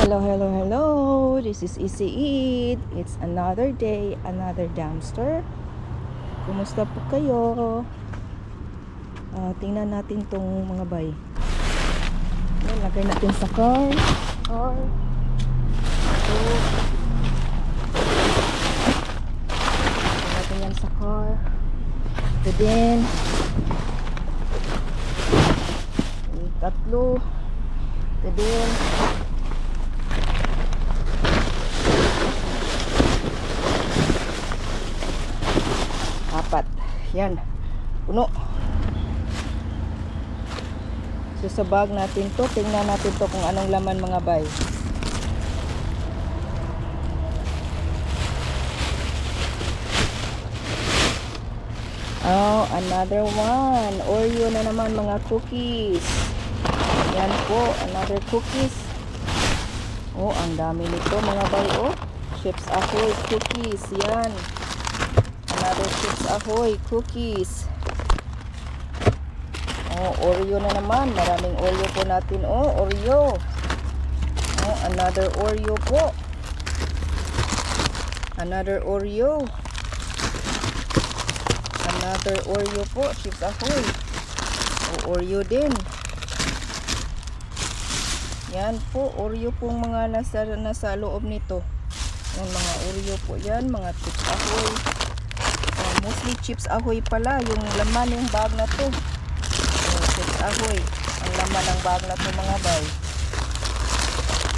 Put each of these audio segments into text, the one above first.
Hello, hello, hello. This is Easy Eat. It's another day, another dumpster. Kumusta po kayo? Tingnan natin tong mga bay. Ayan, lagay natin sa car. Lagay natin yan sa car. Ito din. Tatlo. Ito din. Apat. Yan. Puno. So sa bag natin to, tingnan natin to kung anong laman mga bay. Oh, another one. Oreo na naman mga cookies. Yan po, another cookies. Oh, ang dami nito mga bay. Oh, Chips Ahoy cookies. Yan. Another Chips Ahoy cookies. Oh, Oreo na naman. Maraming Oreo po natin. Oh, Oreo. Oh, another Oreo po. Another Oreo. Another Oreo po. Chips Ahoy. Oh, Oreo din. Yan po. Oreo pong mga nasa loob nito. Yan, mga Oreo po yan. Mga Chips Ahoy. Mostly Chips Ahoy pala yung laman ng bag na to. Chips Ahoy ang laman ng bag na to mga bay.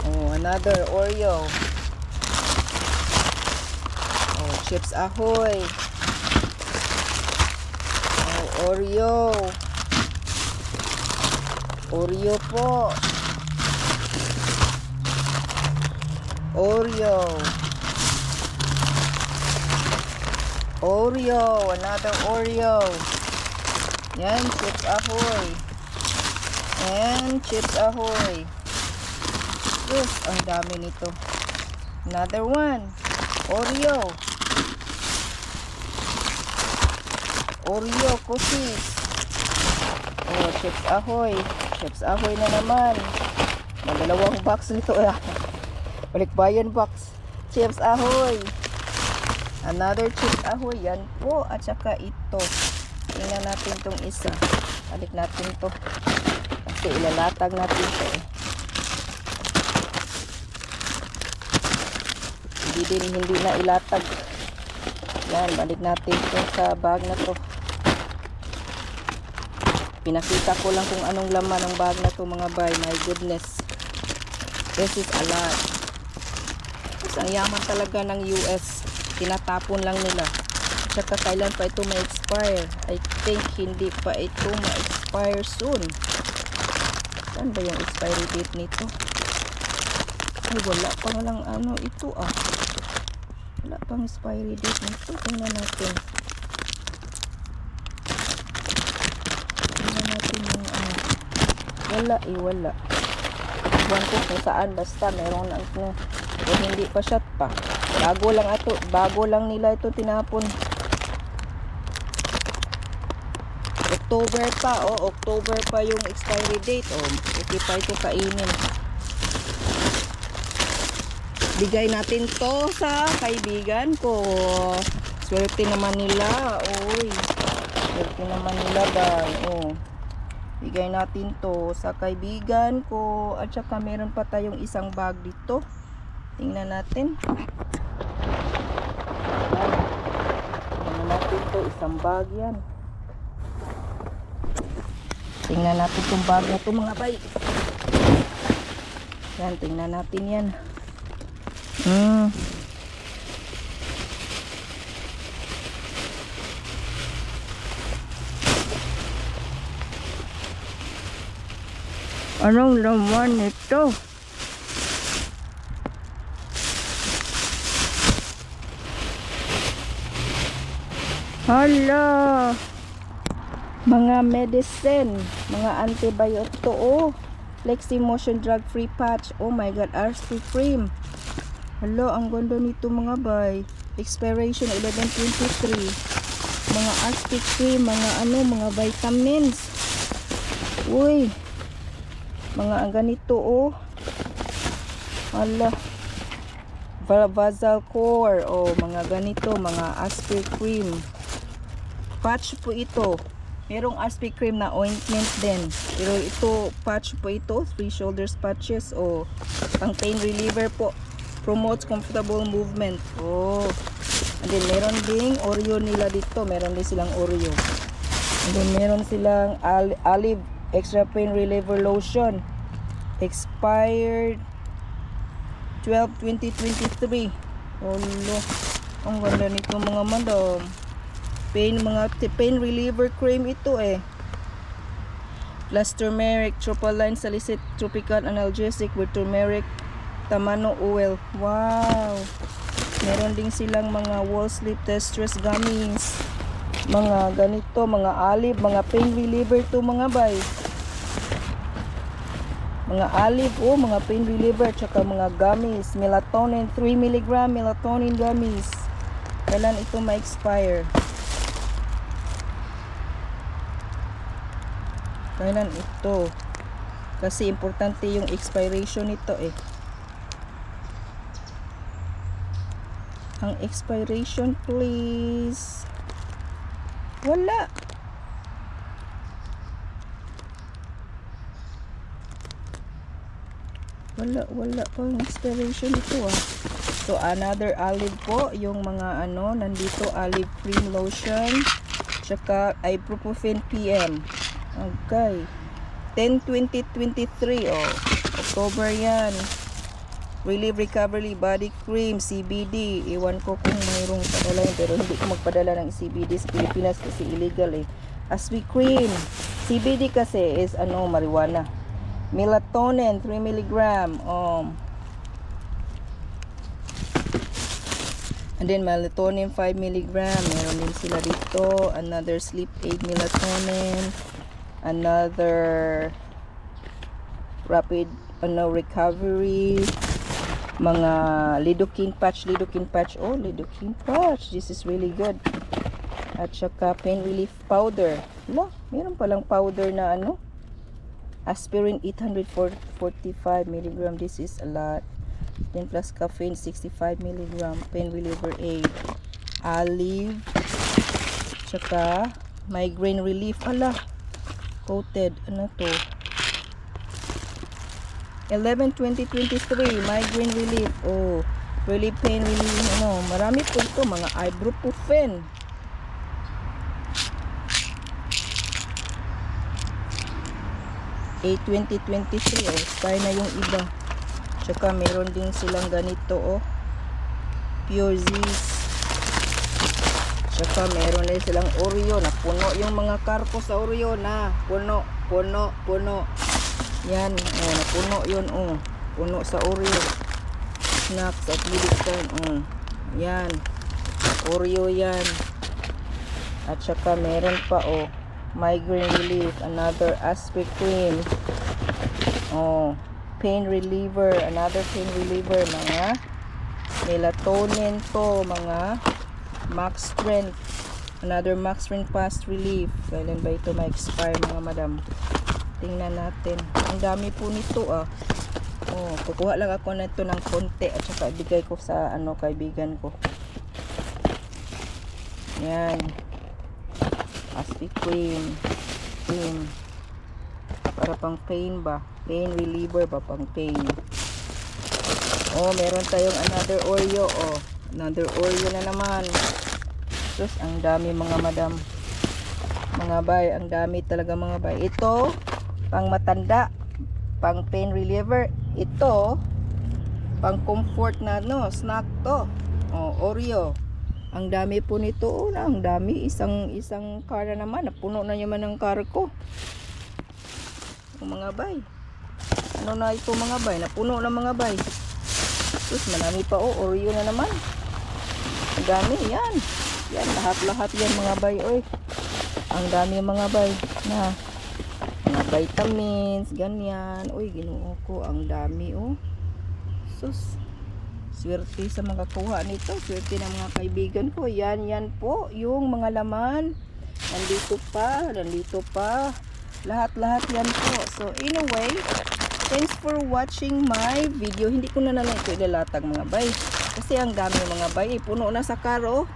Oh, another Oreo. Oh, Chips Ahoy. Oh, Oreo. Oreo po. Oreo. Oreo, another Oreo. Yan, Chips Ahoy. And Chips Ahoy. Yes, ang dami nito. Another one. Oreo. Oreo cookies. Oh, Chips Ahoy. Chips Ahoy na naman. Dalawang box nito. Balikbayan box. Chips Ahoy. Another Chips Ahoy. Yan po. At saka ito. Tingnan natin itong isa. Balik natin to. Kasi ilalatag natin ito. Hindi na ilatag. Yan. Balik natin ito sa bag na to. Pinakita ko lang kung anong laman ng bag na to mga bay. My goodness. This is a lot. Ang yaman talaga ng US. Tinatapon lang nila. Tsaka kailan pa ito ma-expire? I think hindi pa ito ma-expire soon. Saan ba yung expiry date nito? Ay, wala pa lang ano ito ah. Wala pang expiry date nito. Tingnan natin. Tingnan natin yung ano. Wala eh, wala. Iwan ko kung saan. Basta meron na ito. O hindi pa shot pa. Bago lang ito. Bago lang nila ito tinapon. October pa. Oh, October pa yung expiry date. Oh, okay pa ito kainin. Bigay natin to sa kaibigan ko. Swerte naman nila. Oy. Swerte naman nila dahil. Oh. Bigay natin to sa kaibigan ko. At saka meron pa tayong isang bag dito. Tingnan natin. Tingnan natin to. Isang bag yan. Tingnan natin itong bag na ito mga bay. Yan, tingnan natin yan. Anong laman ito? Hala! Mga medicine, mga antibiotic to. Oh, Flexi Motion Drug Free Patch. Oh my god, RSP cream. Hala, ang ganda nito mga bay. Expiration 11/23. Mga RSP cream, mga mga vitamins. Uy, mga ang ganito oh. Ala. Vasal core. O, mga ganito. Mga aspir cream. Patch po ito. Merong aspir cream na ointment din. Pero ito, patch po ito. 3 shoulders patches. O, pang pain reliever po. Promotes comfortable movement. Oh. And then, meron ding Oreo nila dito. Meron din silang Oreo. And then, meron silang Olive Extra Pain Reliever Lotion. Expired 12/20/23. Olo. Ang ganda nito mga madam. Mga pain reliever cream ito eh. Plus turmeric, Tropoline Salicylate Tropical Analgesic with turmeric tamano oil. Wow. Meron din silang mga wall sleep test stress gummies. Mga ganito, mga olive, mga pain reliever to mga bay. Mga olive, mga pain reliever, tsaka mga gummies. Melatonin, 3 mg melatonin gummies. Kailan ito ma-expire? Kailan ito? Kasi importante yung expiration nito eh. Ang expiration please. Wala. Wala pang expiration ito ah. So another olive po, yung mga nandito olive cream lotion, tsaka ibuprofen PM. Okay. 10/20/23 October yan. Relieve Recovery Body Cream CBD. Iwan ko kung mayroong padala yun, pero hindi ko magpadala ng CBD sa Pilipinas kasi illegal eh. Aswi Cream. CBD kasi is marijuana. Melatonin 3 mg. And then melatonin 5 mg. Meron din sila dito. Another sleep aid melatonin. Another rapid recovery. Mga lidocaine patch. Lidocaine patch. This is really good. At saka pain relief powder. Meron palang powder na aspirin 845 mg. This is a lot. Then plus caffeine 65 mg. Pain reliever aid. Olive. Tsaka migraine relief. Coated. Ano to? 11/20/23 migraine relief. Relief pain relief. Marami po ito. Mga ibuprofen. 8/20/23 expire na yung iba. Tsaka meron din silang ganito Pure Z's. Tsaka meron din silang Oreo na puno yung mga karko sa Oreo na puno. Yan, napuno yun puno sa Oreo. Snacks at Lilicon. Yan. Oreo yan. At saka meron pa migraine relief, another aspirin cream, pain reliever, another pain reliever, mga melatonin to, mga max strength, another max strength fast relief. Kailan ba ito ma-expire mga madam? Tingnan natin. Ang dami po nito kukuha lang ako nito ng konti at saka ibigay ko sa kaibigan ko. Yan. Aspirin cream para pang pain ba, pain reliever ba, pang pain. Meron tayong another Oreo. Another Oreo na naman. Sus, ang dami mga madam, mga bay, ang dami talaga mga bay. Ito pang matanda, pang pain reliever. Ito pang comfort na snack to. Oreo. Ang dami po nito. Ang dami. Isang car na naman. Napuno na naman ang car ko. Mga bay. Ano na ito mga bay? Napuno na mga bay. Tapos marami pa Oreo na naman. Ang dami. Yan. Yan. Lahat-lahat yan mga bay. Ang dami mga bay. Mga vitamins. Ganyan. Ginoo ko. Ang dami Sus. Swerte sa mga kuha nito. Swerte ng mga kaibigan ko. Yan po. Yung mga laman. Nandito pa. Lahat-lahat yan po. So, anyway, Thanks for watching my video. Hindi ko na lang ito ilalatag mga bay. Kasi ang dami mga bay. Puno na sa karo.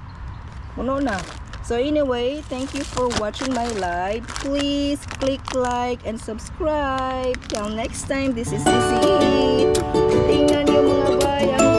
Puno na. So anyway, thank you for watching my live. Please click like and subscribe. Till next time, this is Sissy. Tingnan nyo mga bay.